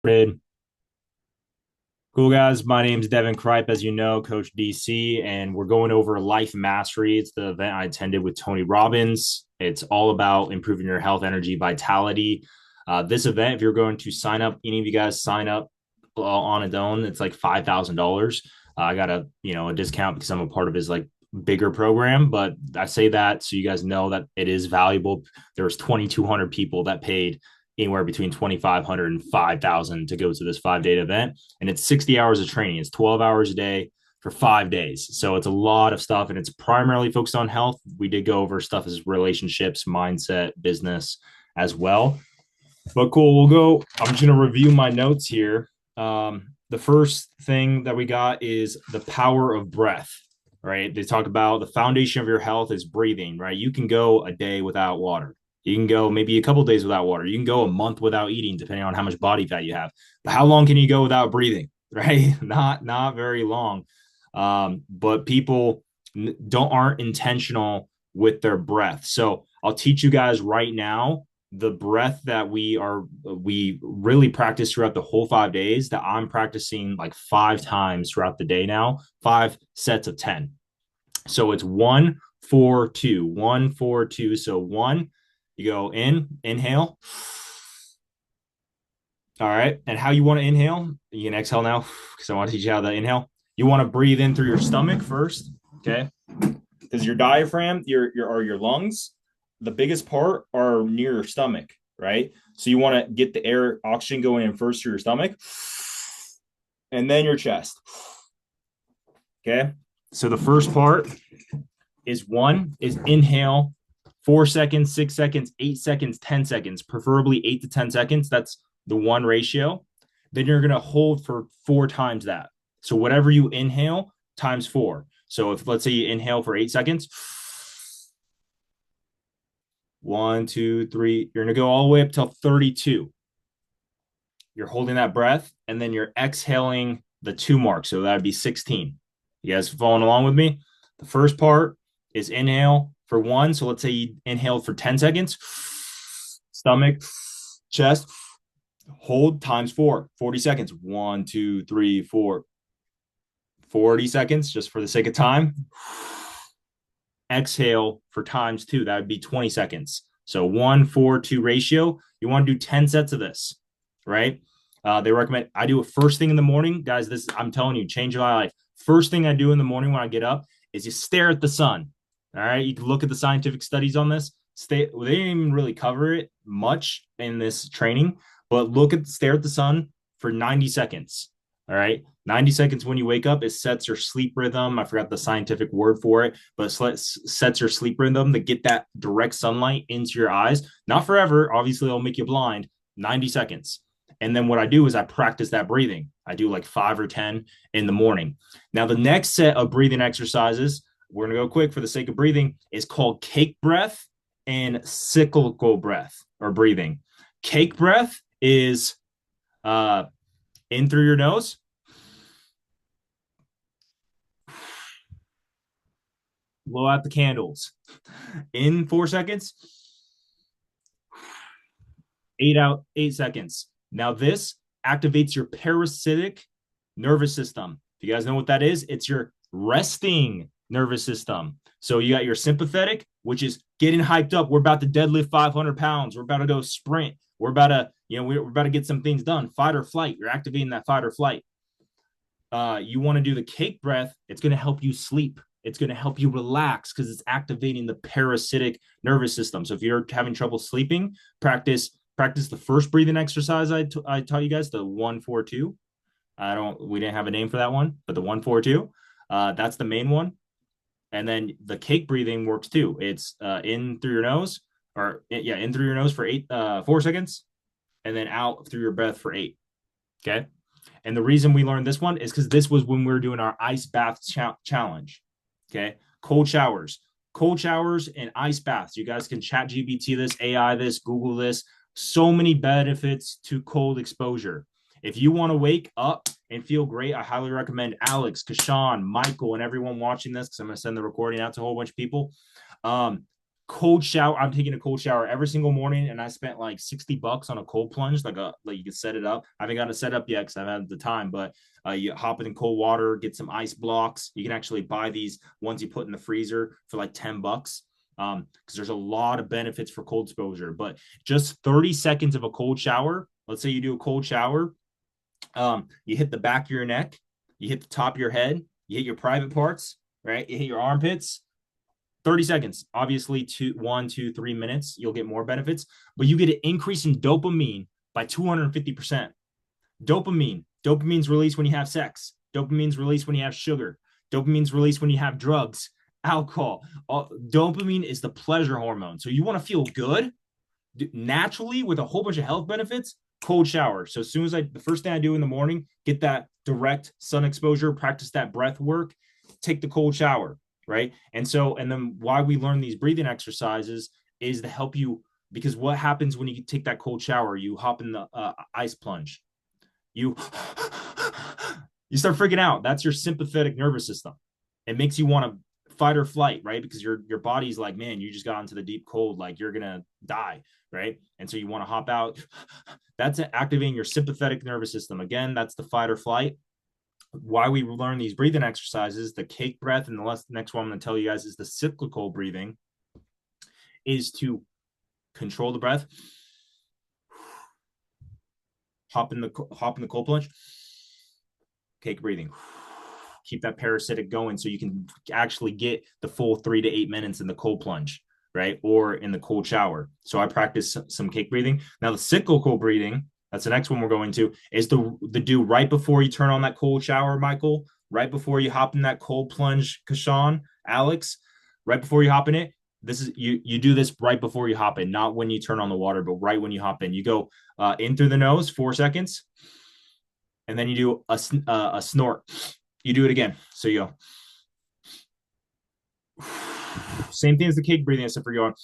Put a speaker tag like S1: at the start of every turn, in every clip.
S1: Cool guys, my name is Devin Kripe, as you know, Coach DC, and we're going over Life Mastery. It's the event I attended with Tony Robbins. It's all about improving your health, energy, vitality. This event, if you're going to sign up, any of you guys sign up on its own, it's like $5,000. I got a discount because I'm a part of his like bigger program, but I say that so you guys know that it is valuable. There was 2,200 people that paid anywhere between 2,500 and 5,000 to go to this 5-day event. And it's 60 hours of training. It's 12 hours a day for 5 days. So it's a lot of stuff and it's primarily focused on health. We did go over stuff as relationships, mindset, business as well. But cool, I'm just going to review my notes here. The first thing that we got is the power of breath, right? They talk about the foundation of your health is breathing, right? You can go a day without water. You can go maybe a couple days without water. You can go a month without eating, depending on how much body fat you have. But how long can you go without breathing? Right? Not very long. But people aren't intentional with their breath. So I'll teach you guys right now the breath that we really practice throughout the whole 5 days that I'm practicing like 5 times throughout the day now, 5 sets of 10. So it's 1, 4, 2, 1, 4, 2. So one, you go inhale. All right. And how you want to inhale, you can exhale now because I want to teach you how to inhale. You want to breathe in through your stomach first. Okay. Because your diaphragm, your lungs, the biggest part are near your stomach, right? So you want to get the air, oxygen going in first through your stomach and then your chest. Okay. So the first part is inhale 4 seconds, 6 seconds, 8 seconds, 10 seconds, preferably 8 to 10 seconds. That's the one ratio. Then you're going to hold for 4 times that. So whatever you inhale times 4. So if let's say you inhale for 8 seconds, 1, 2, 3, you're going to go all the way up till 32. You're holding that breath and then you're exhaling the 2 mark. So that would be 16. You guys following along with me? The first part is inhale for 1. So let's say you inhaled for 10 seconds, stomach, chest, hold times 4, 40 seconds. 1, 2, 3, 4, 40 seconds just for the sake of time. Exhale for times 2. That would be 20 seconds. So 1, 4, 2 ratio. You want to do 10 sets of this, right? They recommend I do it first thing in the morning. Guys, I'm telling you, change my life. First thing I do in the morning when I get up is you stare at the sun. All right. You can look at the scientific studies on this. They didn't even really cover it much in this training, but stare at the sun for 90 seconds. All right. 90 seconds when you wake up, it sets your sleep rhythm. I forgot the scientific word for it, but it sets your sleep rhythm to get that direct sunlight into your eyes. Not forever. Obviously, it'll make you blind. 90 seconds. And then what I do is I practice that breathing. I do like 5 or 10 in the morning. Now, the next set of breathing exercises, we're going to go quick for the sake of breathing, is called cake breath and cyclical breath or breathing. Cake breath is in through your nose, blow out the candles. In 4 seconds, 8 seconds. Now this activates your parasitic nervous system. If you guys know what that is, it's your resting nervous system. So you got your sympathetic, which is getting hyped up. We're about to deadlift 500 pounds. We're about to go sprint. We're about to, we're about to get some things done. Fight or flight. You're activating that fight or flight. You want to do the cake breath. It's going to help you sleep. It's going to help you relax because it's activating the parasitic nervous system. So if you're having trouble sleeping, practice the first breathing exercise I taught you guys, the 1, 4, 2. We didn't have a name for that one, but the 1, 4, 2, that's the main one. And then the cake breathing works too. It's in through your nose in through your nose for 4 seconds and then out through your breath for 8. Okay. And the reason we learned this one is because this was when we were doing our ice bath challenge. Okay. Cold showers and ice baths. You guys can chat GBT this, AI this, Google this. So many benefits to cold exposure. If you want to wake up and feel great, I highly recommend Alex, Kashawn, Michael, and everyone watching this because I'm going to send the recording out to a whole bunch of people. Cold shower. I'm taking a cold shower every single morning, and I spent like $60 on a cold plunge. Like you can set it up. I haven't got it set up yet because I've had the time, but you hop it in cold water, get some ice blocks. You can actually buy these ones you put in the freezer for like $10. Because there's a lot of benefits for cold exposure, but just 30 seconds of a cold shower. Let's say you do a cold shower. You hit the back of your neck, you hit the top of your head, you hit your private parts, right? You hit your armpits. 30 seconds, obviously 1, 2, 3 minutes, you'll get more benefits, but you get an increase in dopamine by 250%. Dopamine's released when you have sex. Dopamine's released when you have sugar. Dopamine's released when you have drugs, alcohol. Dopamine is the pleasure hormone. So you want to feel good naturally with a whole bunch of health benefits. Cold shower. So as soon as the first thing I do in the morning, get that direct sun exposure, practice that breath work, take the cold shower, right? And then why we learn these breathing exercises is to help you, because what happens when you take that cold shower? You hop in the ice plunge, you you start freaking out. That's your sympathetic nervous system. It makes you want to fight or flight, right? Because your body's like, man, you just got into the deep cold, like you're gonna die, right? And so you want to hop out. That's activating your sympathetic nervous system. Again, that's the fight or flight. Why we learn these breathing exercises, the cake breath, and the next one I'm going to tell you guys is the cyclical breathing, is to control the breath, hop in the cold plunge, cake breathing, keep that parasitic going so you can actually get the full 3 to 8 minutes in the cold plunge, right? Or in the cold shower. So I practice some cake breathing. Now the cyclical breathing, that's the next one we're going to, is the do right before you turn on that cold shower, Michael, right before you hop in that cold plunge, Kashawn, Alex, right before you hop in it. This is you do this right before you hop in, not when you turn on the water, but right when you hop in. You go in through the nose, 4 seconds, and then you do a snort. You do it again. So you go. Same thing as the cake breathing, except for going,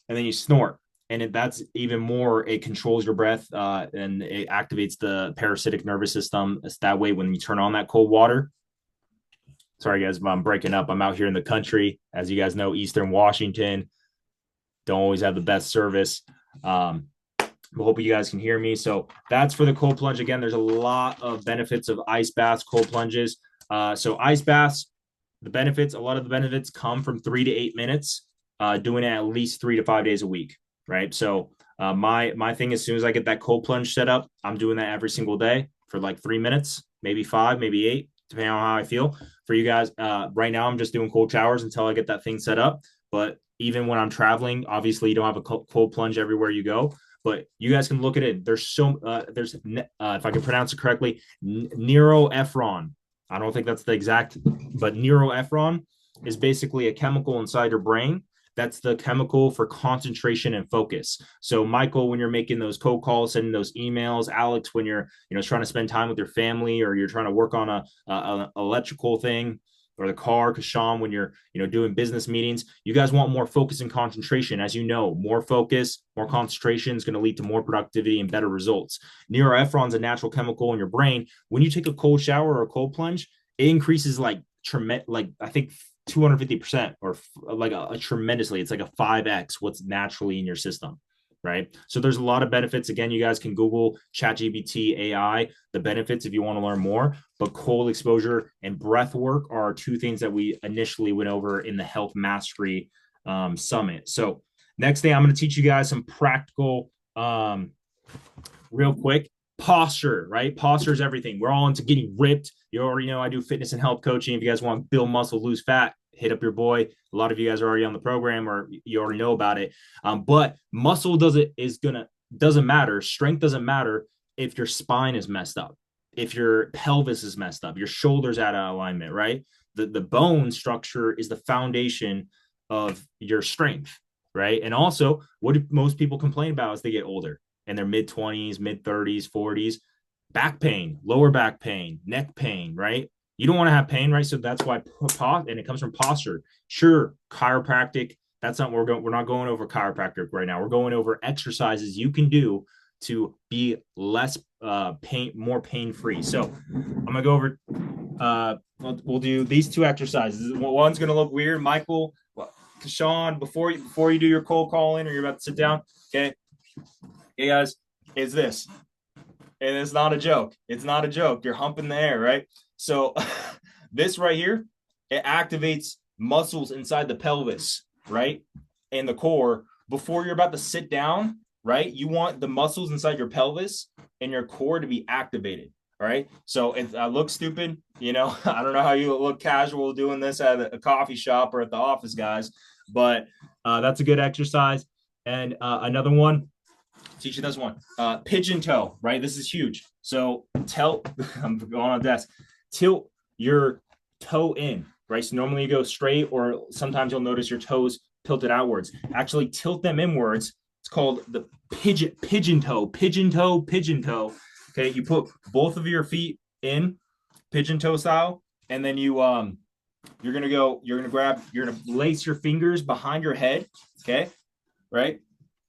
S1: and then you snort. And that's even more, it controls your breath and it activates the parasitic nervous system. It's that way when you turn on that cold water. Sorry, guys, I'm breaking up. I'm out here in the country. As you guys know, Eastern Washington don't always have the best service. I hope you guys can hear me. So that's for the cold plunge. Again, there's a lot of benefits of ice baths, cold plunges. So ice baths, a lot of the benefits come from 3 to 8 minutes, doing it at least 3 to 5 days a week, right? So my thing, as soon as I get that cold plunge set up, I'm doing that every single day for like 3 minutes, maybe 5, maybe 8, depending on how I feel. For you guys, right now I'm just doing cold showers until I get that thing set up. But even when I'm traveling, obviously you don't have a cold plunge everywhere you go. But you guys can look at it. There's if I can pronounce it correctly, neuroephron. I don't think that's the exact, but neuroephron is basically a chemical inside your brain. That's the chemical for concentration and focus. So Michael, when you're making those cold calls, sending those emails, Alex, when you're trying to spend time with your family, or you're trying to work on a electrical thing, or the car, Kashawn, when you're doing business meetings, you guys want more focus and concentration. As you know, more focus, more concentration is going to lead to more productivity and better results. Neuroephron is a natural chemical in your brain. When you take a cold shower or a cold plunge, it increases like I think 250%, or like a tremendously. It's like a 5x what's naturally in your system. Right. So there's a lot of benefits. Again, you guys can Google ChatGPT AI, the benefits if you want to learn more. But cold exposure and breath work are 2 things that we initially went over in the Health Mastery Summit. So next thing, I'm going to teach you guys some practical, real quick, posture, right? Posture is everything. We're all into getting ripped. You already know I do fitness and health coaching. If you guys want to build muscle, lose fat, hit up your boy. A lot of you guys are already on the program, or you already know about it. But muscle doesn't matter. Strength doesn't matter if your spine is messed up, if your pelvis is messed up, your shoulders out of alignment, right? The bone structure is the foundation of your strength, right? And also, what do most people complain about as they get older, in their mid-20s, mid-30s, 40s? Back pain, lower back pain, neck pain, right? You don't want to have pain, right? So that's why and it comes from posture. Sure, chiropractic. That's not we're not going over chiropractic right now. We're going over exercises you can do to be less more pain free. So I'm gonna go over. We'll do these 2 exercises. One's gonna look weird, Michael. Sean, before you do your cold calling or you're about to sit down, okay, hey guys, is this, and it's not a joke. It's not a joke. You're humping the air, right? So this right here, it activates muscles inside the pelvis, right? And the core before you're about to sit down, right? You want the muscles inside your pelvis and your core to be activated. All right. So if I look stupid, I don't know how you look casual doing this at a coffee shop or at the office, guys, but that's a good exercise. And another one, teach you this one. Pigeon toe, right? This is huge. So I'm going on the desk, tilt your toe in, right? So normally you go straight, or sometimes you'll notice your toes tilted outwards. Actually tilt them inwards. It's called the pigeon toe. Okay, you put both of your feet in pigeon toe style, and then you're gonna lace your fingers behind your head. Okay, right?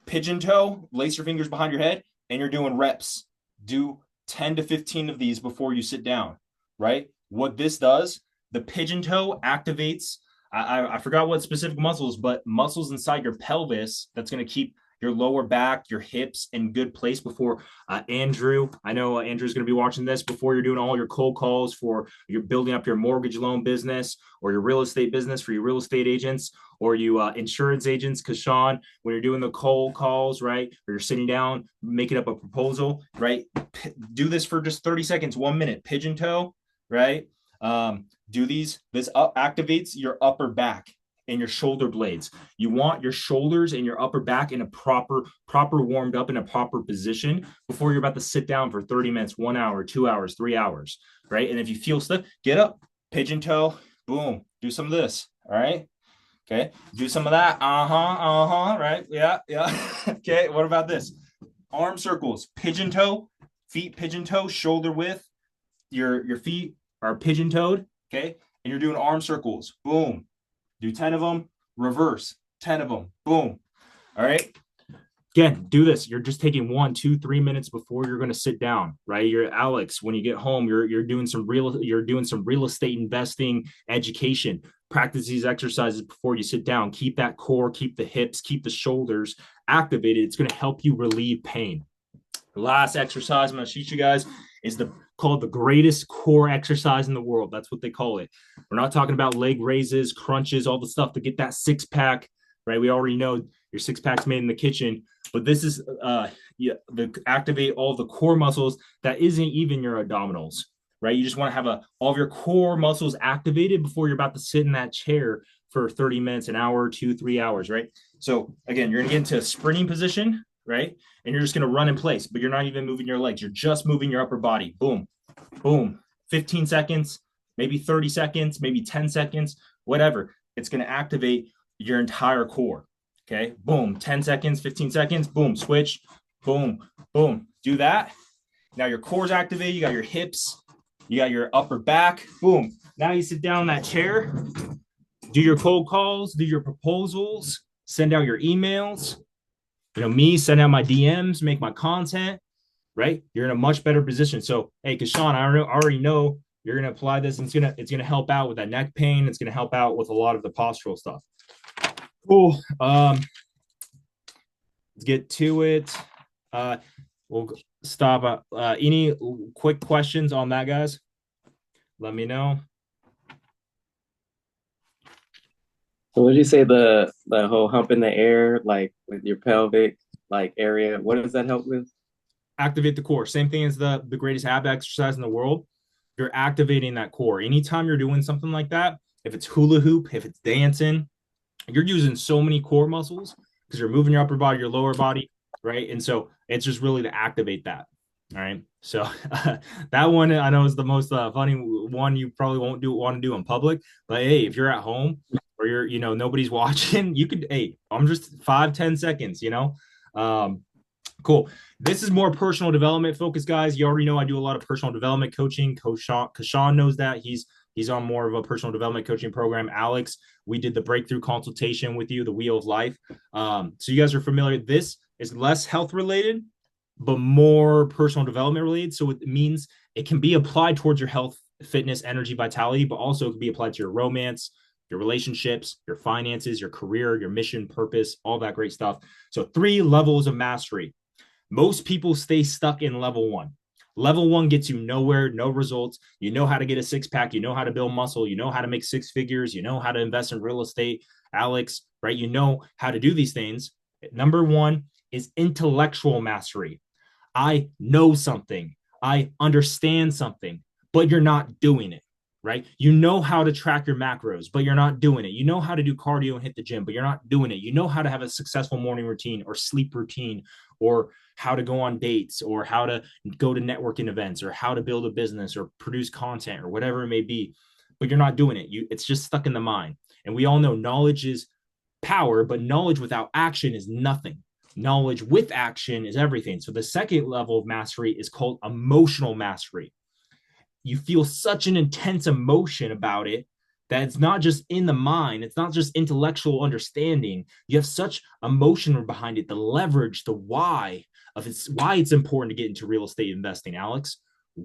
S1: Pigeon toe, lace your fingers behind your head, and you're doing reps. Do 10 to 15 of these before you sit down, right? What this does, the pigeon toe activates, I forgot what specific muscles, but muscles inside your pelvis that's going to keep your lower back, your hips in good place before Andrew. I know Andrew's going to be watching this before you're doing all your cold calls for you're building up your mortgage loan business or your real estate business for your real estate agents or you insurance agents. Because Sean, when you're doing the cold calls, right, or you're sitting down making up a proposal, right, do this for just 30 seconds, 1 minute, pigeon toe, right? Do these. This activates your upper back and your shoulder blades. You want your shoulders and your upper back in a proper warmed up in a proper position before you're about to sit down for 30 minutes, 1 hour, 2 hours, 3 hours, right? And if you feel stuff, get up, pigeon toe, boom, do some of this, all right? Okay, do some of that, right? Yeah. Okay, what about this? Arm circles, pigeon toe, feet pigeon toe, shoulder width, your feet are pigeon toed, okay? And you're doing arm circles, boom, do 10 of them, reverse, 10 of them, boom. All right. Again, do this. You're just taking 1, 2, 3 minutes before you're going to sit down, right? You're Alex. When you get home, you're doing some real estate investing education. Practice these exercises before you sit down. Keep that core, keep the hips, keep the shoulders activated. It's going to help you relieve pain. The last exercise I'm going to teach you guys is called the greatest core exercise in the world. That's what they call it. We're not talking about leg raises, crunches, all the stuff to get that six pack, right? We already know your six pack's made in the kitchen, but this is activate all the core muscles that isn't even your abdominals, right? You just want to have all of your core muscles activated before you're about to sit in that chair for 30 minutes, an hour, 2, 3 hours, right? So again, you're going to get into a sprinting position, right? And you're just going to run in place, but you're not even moving your legs. You're just moving your upper body. Boom, boom, 15 seconds, maybe 30 seconds, maybe 10 seconds, whatever. It's going to activate your entire core. Okay. Boom, 10 seconds, 15 seconds, boom, switch, boom, boom. Do that. Now your core's activated. You got your hips, you got your upper back. Boom. Now you sit down in that chair, do your cold calls, do your proposals, send out your emails. Send out my DMs, make my content, right? You're in a much better position. So, hey, Kashawn, I already know you're going to apply this, and it's gonna help out with that neck pain. It's going to help out with a lot of the postural stuff. Cool. Let's get to it. We'll stop. Any quick questions on that, guys? Let me know.
S2: So what did you say the whole hump in the air, like with your pelvic like area? What does that help with?
S1: Activate the core. Same thing as the greatest ab exercise in the world. You're activating that core. Anytime you're doing something like that, if it's hula hoop, if it's dancing, you're using so many core muscles because you're moving your upper body, your lower body, right? And so it's just really to activate that. All right. So that one I know is the most funny one. You probably won't want to do in public, but hey, if you're at home or nobody's watching, you could, hey, I'm just 5-10 seconds, cool. This is more personal development focused, guys. You already know I do a lot of personal development coaching. Coach Kashawn knows that. He's on more of a personal development coaching program. Alex, we did the breakthrough consultation with you, the Wheel of Life. So you guys are familiar. This is less health related, but more personal development related. So it means it can be applied towards your health, fitness, energy, vitality, but also it can be applied to your romance, your relationships, your finances, your career, your mission, purpose, all that great stuff. So 3 levels of mastery. Most people stay stuck in level one. Level one gets you nowhere, no results. You know how to get a six pack. You know how to build muscle. You know how to make six figures. You know how to invest in real estate, Alex, right? You know how to do these things. Number one is intellectual mastery. I know something, I understand something, but you're not doing it, right? You know how to track your macros, but you're not doing it. You know how to do cardio and hit the gym, but you're not doing it. You know how to have a successful morning routine or sleep routine, or how to go on dates, or how to go to networking events, or how to build a business or produce content or whatever it may be, but you're not doing it. It's just stuck in the mind. And we all know knowledge is power, but knowledge without action is nothing. Knowledge with action is everything. So the second level of mastery is called emotional mastery. You feel such an intense emotion about it that it's not just in the mind, it's not just intellectual understanding. You have such emotion behind it, the leverage, the why of why it's important to get into real estate investing, Alex.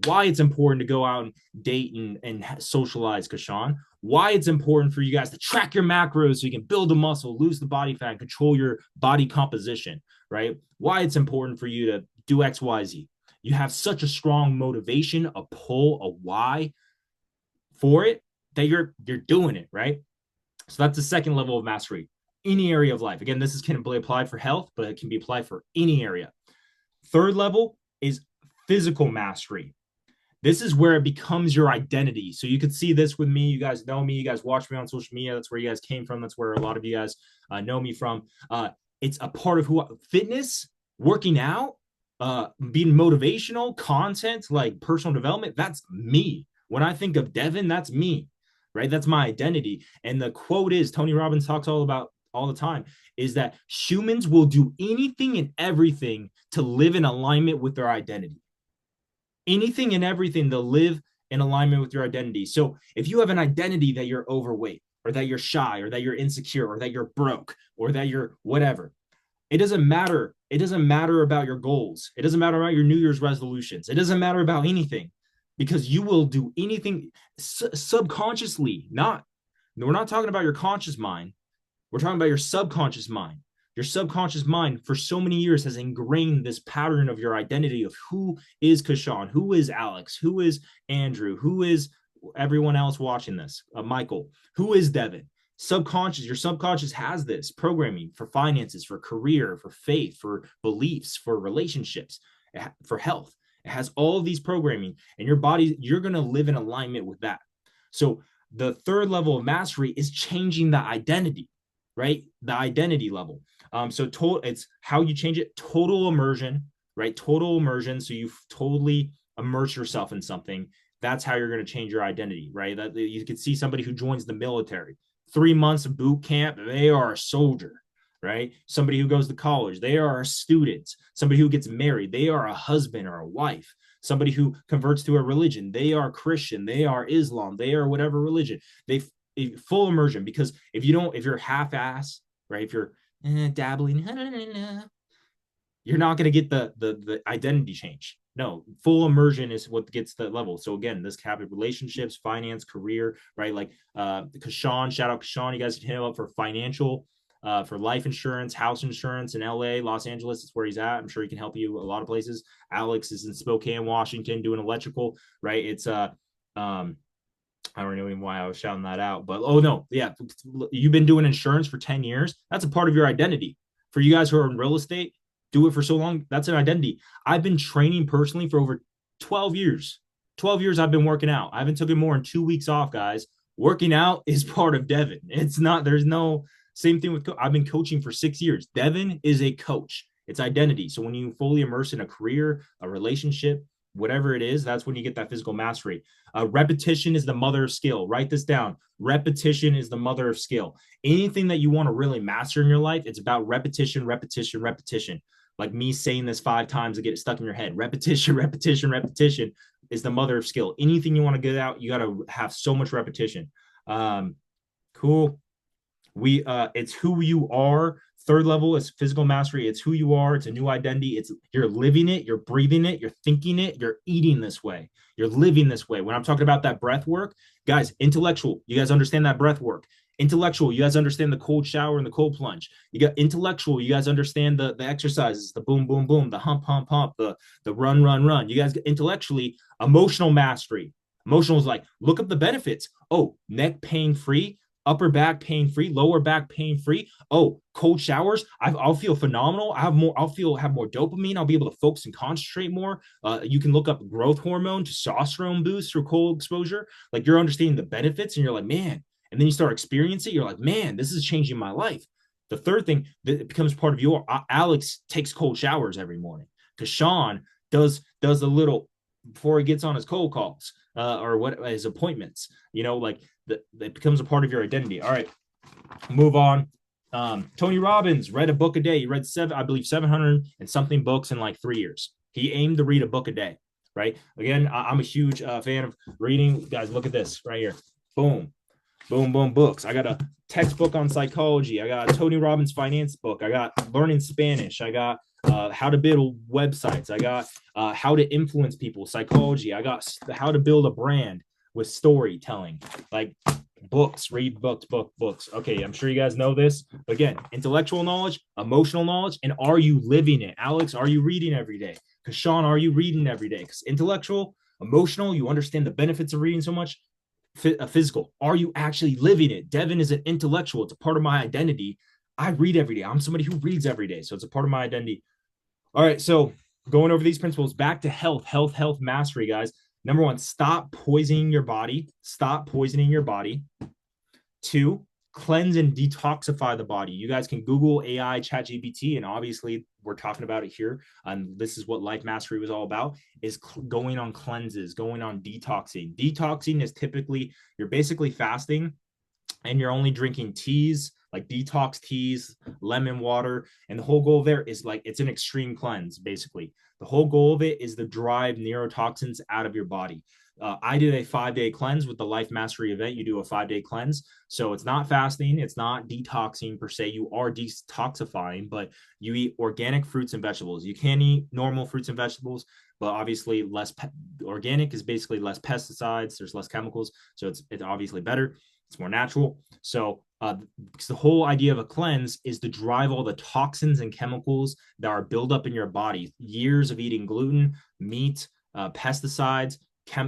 S1: Why it's important to go out and date and socialize, Kashawn. Why it's important for you guys to track your macros so you can build the muscle, lose the body fat, and control your body composition, right? Why it's important for you to do X, Y, Z. You have such a strong motivation, a pull, a why for it that you're doing it, right? So that's the second level of mastery. Any area of life. Again, this can be applied for health, but it can be applied for any area. Third level is physical mastery. This is where it becomes your identity. So you could see this with me. You guys know me. You guys watch me on social media. That's where you guys came from. That's where a lot of you guys know me from. It's a part of fitness, working out, being motivational, content, like personal development. That's me. When I think of Devin, that's me, right? That's my identity. And the quote is, Tony Robbins talks all about all the time, is that humans will do anything and everything to live in alignment with their identity. Anything and everything to live in alignment with your identity. So if you have an identity that you're overweight, or that you're shy, or that you're insecure, or that you're broke, or that you're whatever, it doesn't matter. It doesn't matter about your goals. It doesn't matter about your New Year's resolutions. It doesn't matter about anything, because you will do anything subconsciously. We're not talking about your conscious mind. We're talking about your subconscious mind. Your subconscious mind for so many years has ingrained this pattern of your identity of who is Kashawn, who is Alex, who is Andrew, who is everyone else watching this, Michael, who is Devin. Your subconscious has this programming for finances, for career, for faith, for beliefs, for relationships, for health. It has all of these programming, and your body, you're going to live in alignment with that. So the third level of mastery is changing the identity, right? The identity level. It's how you change it. Total immersion, right? Total immersion. So you totally immerse yourself in something. That's how you're going to change your identity, right? That you could see somebody who joins the military, 3 months of boot camp, they are a soldier, right? Somebody who goes to college, they are a student. Somebody who gets married, they are a husband or a wife. Somebody who converts to a religion, they are Christian, they are Islam, they are whatever religion. They full immersion, because if you're half-ass, right? If you're dabbling, you're not going to get the identity change. No, full immersion is what gets the level. So again, this cap of relationships, finance, career, right? Like Kashawn, shout out Kashawn. You guys can hit him up for financial, for life insurance, house insurance in LA, Los Angeles. It's where he's at. I'm sure he can help you a lot of places. Alex is in Spokane, Washington, doing electrical, right? It's I don't know even why I was shouting that out, but oh no, yeah, you've been doing insurance for 10 years. That's a part of your identity. For you guys who are in real estate, do it for so long. That's an identity. I've been training personally for over 12 years. 12 years I've been working out. I haven't taken more than 2 weeks off, guys. Working out is part of Devin. It's not, there's no same thing with, I've been coaching for 6 years. Devin is a coach. It's identity. So when you fully immerse in a career, a relationship, whatever it is, that's when you get that physical mastery. Repetition is the mother of skill. Write this down. Repetition is the mother of skill. Anything that you want to really master in your life, it's about repetition, repetition, repetition. Like me saying this 5 times to get it stuck in your head. Repetition, repetition, repetition is the mother of skill. Anything you want to get out, you got to have so much repetition. Cool. It's who you are. Third level is physical mastery. It's who you are. It's a new identity. It's you're living it, you're breathing it, you're thinking it, you're eating this way, you're living this way. When I'm talking about that breath work, guys, intellectual, you guys understand that breath work. Intellectual, you guys understand the cold shower and the cold plunge. You got intellectual, you guys understand the exercises, the boom, boom, boom, the hump, hump, hump, the run, run, run. You guys get intellectually. Emotional mastery. Emotional is like, look up the benefits. Oh, neck pain free, upper back pain free, lower back pain free. Oh, cold showers. I'll feel phenomenal. I have more. Have more dopamine. I'll be able to focus and concentrate more. You can look up growth hormone, testosterone boost through cold exposure. Like you're understanding the benefits, and you're like, man. And then you start experiencing it. You're like, man, this is changing my life. The third thing that it becomes part of your Alex takes cold showers every morning because Sean does a little before he gets on his cold calls or what his appointments. Like it becomes a part of your identity. All right, move on. Tony Robbins read a book a day. He read I believe 700 and something books in like 3 years. He aimed to read a book a day. Right. Again, I'm a huge fan of reading. Guys, look at this right here. Boom, boom, boom. Books. I got a textbook on psychology. I got a Tony Robbins finance book. I got learning Spanish. I got how to build websites. I got how to influence people, psychology. I got how to build a brand with storytelling. Like books, read books. Okay, I'm sure you guys know this. Again, intellectual knowledge, emotional knowledge, and are you living it? Alex, are you reading every day? Because Sean, are you reading every day? Because intellectual, emotional, you understand the benefits of reading so much. Physical, are you actually living it? Devin is an intellectual. It's a part of my identity. I read every day. I'm somebody who reads every day, so it's a part of my identity. All right, so going over these principles, back to health mastery, guys. Number one, stop poisoning your body. Stop poisoning your body. Two, cleanse and detoxify the body. You guys can Google AI, ChatGPT, and obviously we're talking about it here. And this is what Life Mastery was all about: is going on cleanses, going on detoxing. Detoxing is typically you're basically fasting and you're only drinking teas, like detox teas, lemon water. And the whole goal there is like it's an extreme cleanse, basically. The whole goal of it is to drive neurotoxins out of your body. I did a 5-day cleanse with the Life Mastery event. You do a 5-day cleanse. So it's not fasting, it's not detoxing per se. You are detoxifying, but you eat organic fruits and vegetables. You can eat normal fruits and vegetables, but obviously organic is basically less pesticides, there's less chemicals. So it's obviously better. It's more natural. So because the whole idea of a cleanse is to drive all the toxins and chemicals that are built up in your body. Years of eating gluten, meat, pesticides,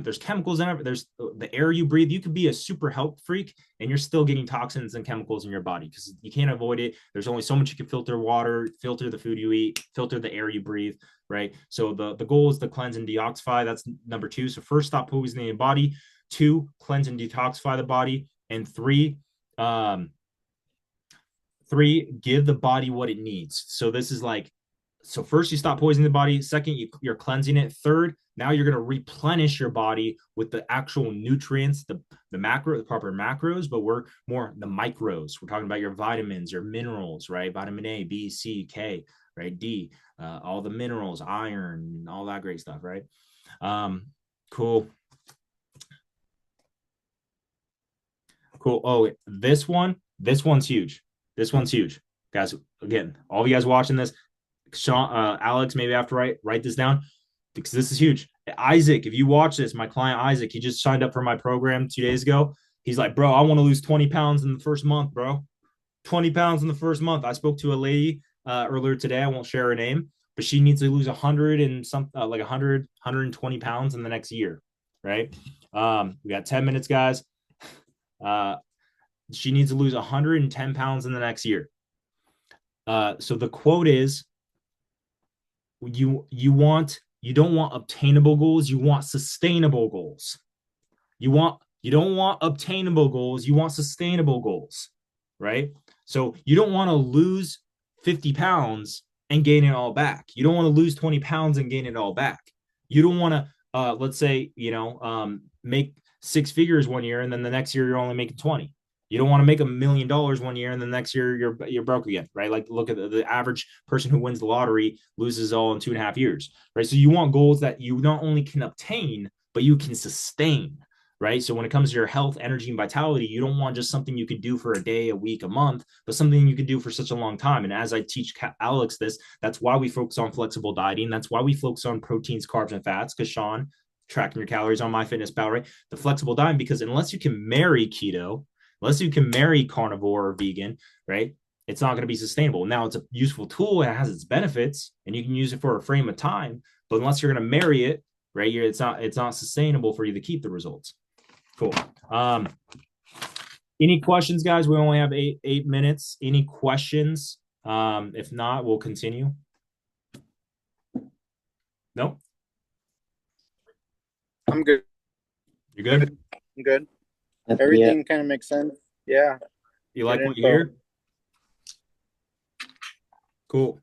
S1: there's chemicals in it. There's the air you breathe. You could be a super health freak and you're still getting toxins and chemicals in your body because you can't avoid it. There's only so much you can filter water, filter the food you eat, filter the air you breathe, right? So the goal is to cleanse and detoxify. That's number two. So first, stop poisoning your body. Two, cleanse and detoxify the body. And three, give the body what it needs. So this is like, so first you stop poisoning the body. Second, you're cleansing it. Third, now you're going to replenish your body with the actual nutrients, the proper macros, but we're more the micros. We're talking about your vitamins, your minerals, right? Vitamin A, B, C, K, right? D, all the minerals, iron, all that great stuff, right? Cool. Cool. Oh, this one's huge. This one's huge, guys. Again, all of you guys watching this, Sean, Alex, maybe have to write this down because this is huge. Isaac, if you watch this, my client Isaac, he just signed up for my program 2 days ago. He's like, bro, I want to lose 20 pounds in the first month, bro. 20 pounds in the first month. I spoke to a lady earlier today. I won't share her name, but she needs to lose 100 and some like 120 pounds in the next year, right? We got 10 minutes, guys. She needs to lose 110 pounds in the next year. So the quote is, you don't want obtainable goals, you want sustainable goals. You don't want obtainable goals, you want sustainable goals, right? So you don't want to lose 50 pounds and gain it all back. You don't want to lose 20 pounds and gain it all back. You don't want to let's say, make 6 figures one year and then the next year you're only making 20. You don't want to make $1 million one year and the next year you're broke again, right? Like look at the average person who wins the lottery loses all in 2.5 years, right? So you want goals that you not only can obtain, but you can sustain, right? So when it comes to your health, energy, and vitality, you don't want just something you could do for a day, a week, a month, but something you could do for such a long time. And as I teach Alex this, that's why we focus on flexible dieting. That's why we focus on proteins, carbs, and fats, because Sean, tracking your calories on MyFitnessPal, right? The flexible diet, because unless you can marry keto, unless you can marry carnivore or vegan, right? It's not going to be sustainable. Now it's a useful tool and it has its benefits, and you can use it for a frame of time. But unless you're going to marry it, right, it's not sustainable for you to keep the results. Cool. Um, any questions, guys? We only have eight minutes. Any questions? If not, we'll continue. Nope.
S3: I'm good.
S1: You're good.
S3: I'm good.
S2: Yeah.
S3: Everything kind of makes sense. Yeah.
S1: You
S3: Good
S1: like what you
S3: info.
S1: hear? Cool.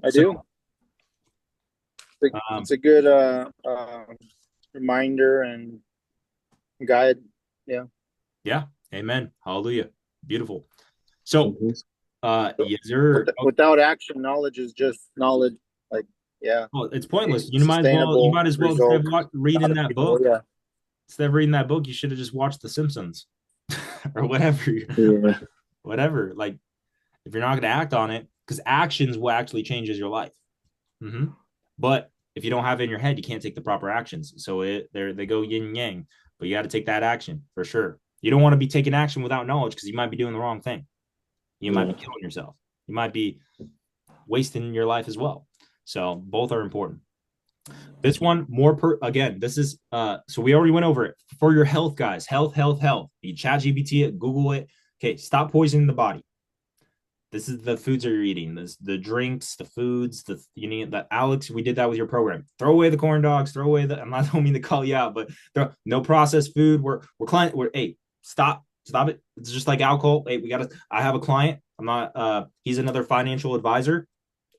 S3: I do.
S1: Um,
S3: It's a good reminder and guide. Yeah.
S1: yeah. Amen. Hallelujah. Beautiful. So,
S2: Mhm.
S1: is there?
S3: Without action, knowledge is just knowledge. Like, yeah,
S1: Well, it's pointless. You
S3: sustainable
S1: might as well instead
S3: result.
S1: of
S3: Not
S1: reading that
S3: appeal.
S1: book.
S3: Yeah.
S1: Instead of reading that book, you should have just watched The Simpsons or whatever.
S2: Yeah.
S1: Whatever. Like, if you're not going to act on it, because actions will actually changes your life. Mm-hmm. But if you don't have it in your head, you can't take the proper actions. So they go yin and yang. But you got to take that action for sure. You don't want to be taking action without knowledge because you might be doing the wrong thing. You might be
S2: Yeah.
S1: killing yourself. You might be wasting your life as well. So both are important. This one again, this is so we already went over it. For your health, guys. Health. You chat GPT it, Google it. Okay, stop poisoning the body. This is the foods that you're eating, the drinks, the foods, you need that. Alex, we did that with your program. Throw away the corn dogs, throw away the, I'm not don't mean to call you out, but no processed food. We're hey, stop it. It's just like alcohol. Hey, I have a client. I'm not he's another financial advisor.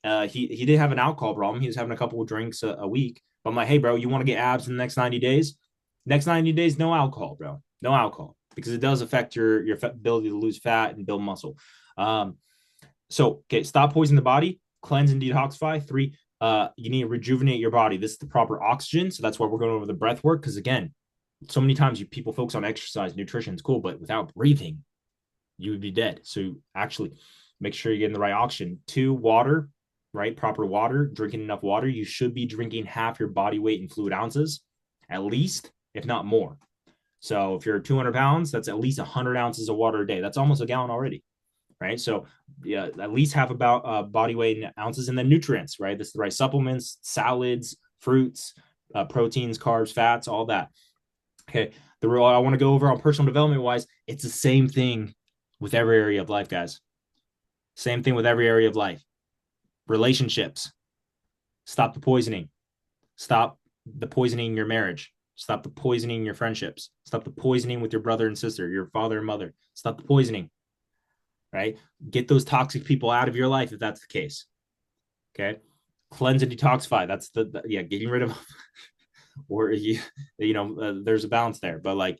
S1: He didn't have an alcohol problem. He was having a couple of drinks a week. But I'm like, hey, bro, you want to get abs in the next 90 days? Next 90 days, no alcohol, bro. No alcohol because it does affect your ability to lose fat and build muscle. So, okay, stop poisoning the body, cleanse and detoxify. 3, you need to rejuvenate your body. This is the proper oxygen. So that's why we're going over the breath work. Because again, so many times people focus on exercise, nutrition is cool, but without breathing, you would be dead. So actually make sure you're getting the right oxygen. 2, water, right? Proper water, drinking enough water. You should be drinking half your body weight in fluid ounces, at least, if not more. So if you're 200 pounds, that's at least 100 ounces of water a day. That's almost a gallon already, right? So yeah, at least half about body weight in ounces, and then nutrients, right? This is the right supplements, salads, fruits, proteins, carbs, fats, all that. Okay. The rule I want to go over on personal development wise, it's the same thing with every area of life, guys. Same thing with every area of life. Relationships. Stop the poisoning. Stop the poisoning in your marriage. Stop the poisoning in your friendships. Stop the poisoning with your brother and sister, your father and mother. Stop the poisoning. Right? Get those toxic people out of your life if that's the case. Okay. Cleanse and detoxify. That's yeah, getting rid of or there's a balance there, but like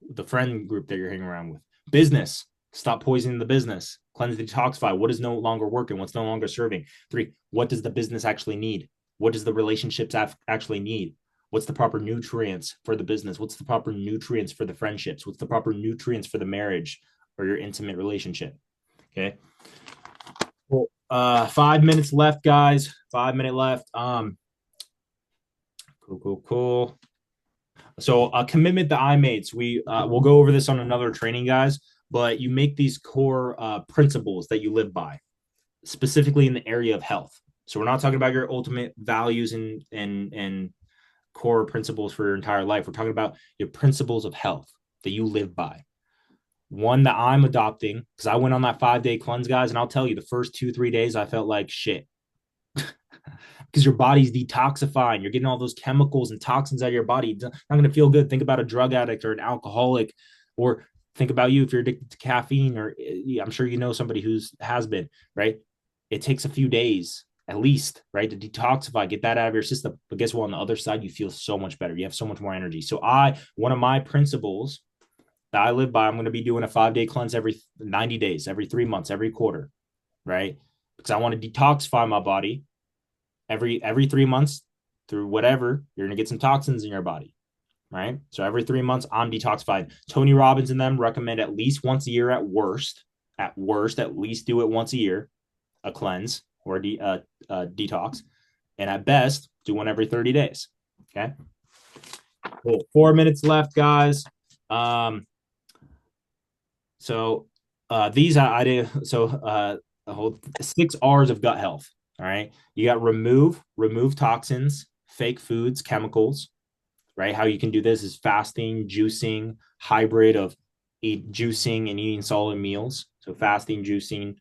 S1: the friend group that you're hanging around with. Business. Stop poisoning the business. Cleanse and detoxify. What is no longer working? What's no longer serving? 3, what does the business actually need? What does the relationships actually need? What's the proper nutrients for the business? What's the proper nutrients for the friendships? What's the proper nutrients for the marriage or your intimate relationship? Okay. Well, 5 minutes left, guys. 5 minute left. Cool. So a commitment that I made. So we'll go over this on another training, guys. But you make these core principles that you live by, specifically in the area of health. So we're not talking about your ultimate values and core principles for your entire life. We're talking about your principles of health that you live by. One that I'm adopting because I went on that 5-day cleanse, guys, and I'll tell you, the first 2-3 days I felt like shit because your body's detoxifying. You're getting all those chemicals and toxins out of your body. It's not going to feel good. Think about a drug addict or an alcoholic, or think about you if you're addicted to caffeine, or I'm sure you know somebody who's has been, right? It takes a few days at least, right, to detoxify, get that out of your system. But guess what? On the other side, you feel so much better. You have so much more energy. So one of my principles that I live by, I'm going to be doing a 5-day cleanse every 90 days, every 3 months, every quarter, right? Because I want to detoxify my body every 3 months through whatever. You're going to get some toxins in your body, right? So every 3 months, I'm detoxifying. Tony Robbins and them recommend at least once a year at worst. At worst, at least do it once a year, a cleanse or a detox. And at best, do one every 30 days. Okay. Cool. 4 minutes left, guys. So these I do. So the whole 6 R's of gut health. All right. You got remove toxins, fake foods, chemicals, right? How you can do this is fasting, juicing, hybrid of eat juicing and eating solid meals. So fasting, juicing,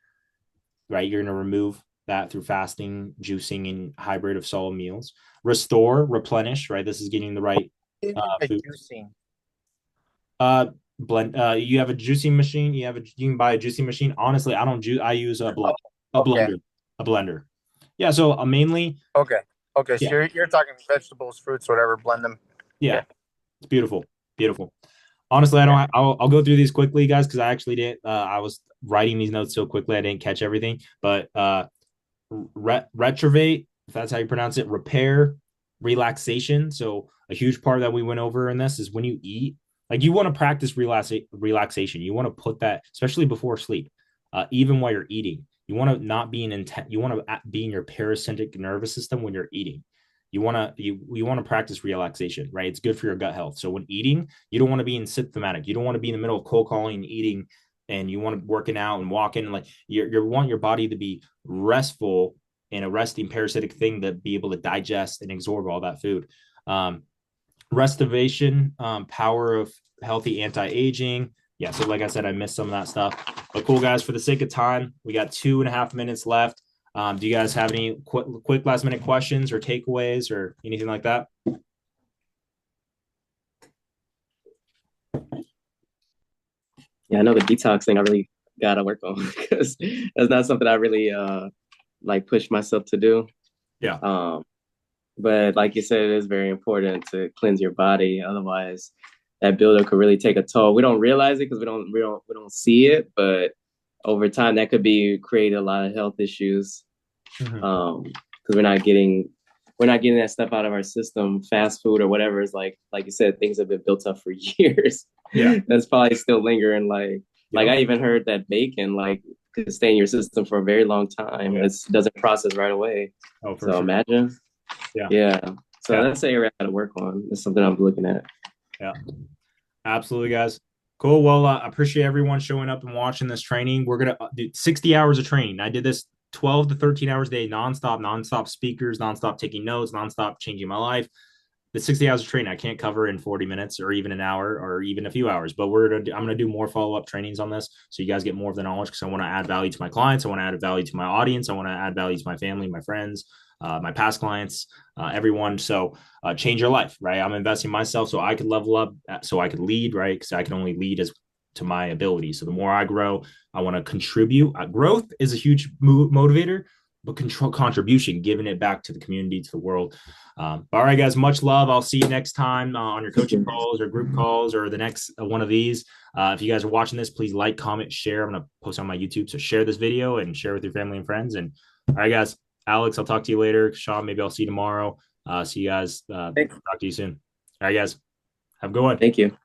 S1: right? You're going to remove that through fasting, juicing, and hybrid of solid meals. Restore, replenish, right? This is getting the right foods.
S3: Juicing.
S1: Uh, blend. You have a juicing machine. You can buy a juicing machine. Honestly, I don't juice. I use
S3: Oh,
S1: a
S3: okay.
S1: blender, a blender. Yeah. So mainly,
S3: Okay. Okay. So
S1: yeah,
S3: you're talking vegetables, fruits, whatever. Blend them.
S1: yeah.
S3: Okay.
S1: It's beautiful, beautiful. Honestly, I
S3: Okay.
S1: don't. I'll go through these quickly, guys, because I actually didn't. I was writing these notes so quickly I didn't catch everything. But retrivate, if that's how you pronounce it, repair, relaxation. So a huge part that we went over in this is when you eat, like you want to practice relaxation. You want to put that, especially before sleep, even while you're eating. You want to not be in intent. You want to be in your parasympathetic nervous system when you're eating. You want to practice relaxation, right? It's good for your gut health. So when eating, you don't want to be in symptomatic. You don't want to be in the middle of cold calling and eating, and you want to working out and walking. Like you want your body to be restful and a resting parasitic thing to be able to digest and absorb all that food. Um, Restoration, power of healthy anti-aging. Yeah, so like I said, I missed some of that stuff. But cool, guys, for the sake of time, we got 2.5 minutes left. Do you guys have any quick last minute questions or takeaways or anything like that?
S2: Yeah, I know the detox thing I really gotta work on because that's not something I really like push myself to do.
S1: Yeah.
S2: But like you said, it is very important to cleanse your body. Otherwise, that buildup could really take a toll. We don't realize it because we don't see it, but over time that could be create a lot of health issues.
S1: Mm-hmm.
S2: Because we're not getting that stuff out of our system. Fast food or whatever is like you said, things have been built up for years.
S1: Yeah.
S2: That's probably still lingering. Like
S1: Yep.
S2: I even heard that bacon could stay in your system for a very long time.
S1: Yeah.
S2: It doesn't process right away.
S1: Oh, for
S2: So
S1: sure.
S2: imagine.
S1: Yeah.
S2: Yeah. So
S1: Yeah.
S2: that's the area I got to work on. It's something I'm looking at.
S1: Yeah. Absolutely, guys. Cool. Well, I appreciate everyone showing up and watching this training. We're gonna do 60 hours of training. I did this 12 to 13 hours a day, nonstop speakers, nonstop taking notes, nonstop changing my life. The 60 hours of training I can't cover in 40 minutes or even an hour or even a few hours, but I'm gonna do more follow-up trainings on this so you guys get more of the knowledge because I want to add value to my clients. I want to add value to my audience. I want to add value to my family, my friends, my past clients, everyone. So change your life, right? I'm investing in myself so I could level up, so I could lead, right? Because I can only lead as to my ability. So the more I grow, I want to contribute. Growth is a huge motivator, but contribution, giving it back to the community, to the world. All right, guys, much love. I'll see you next time on your coaching calls or group calls or the next one of these. If you guys are watching this, please like, comment, share. I'm going to post on my YouTube. So share this video and share with your family and friends. And all right, guys, Alex, I'll talk to you later. Sean, maybe I'll see you tomorrow. See you guys. Talk to you soon. All right, guys, have a good one.
S2: Thank you.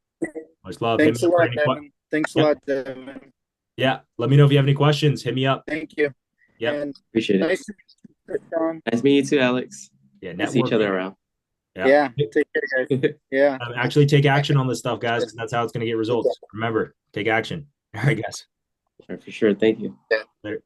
S1: Much love. Hit
S3: Thanks
S1: me
S3: a
S1: up for
S3: lot,
S1: any
S3: Devin. Thanks a
S1: Yep.
S3: lot, Devin.
S1: Yeah. Let me know if you have any questions. Hit me up.
S3: Thank you.
S1: Yep.
S3: And
S2: Appreciate it.
S3: nice to meet you, Sean.
S2: Nice meeting you too, Alex.
S1: Yeah.
S2: We'll see each other
S1: Networking.
S2: around.
S3: Yeah. Take care, guys. Yeah.
S1: Actually take action on this stuff, guys, because that's how it's going to get results. Remember, take action. All right, guys.
S2: For sure. Thank you.
S3: Yeah.
S1: Later.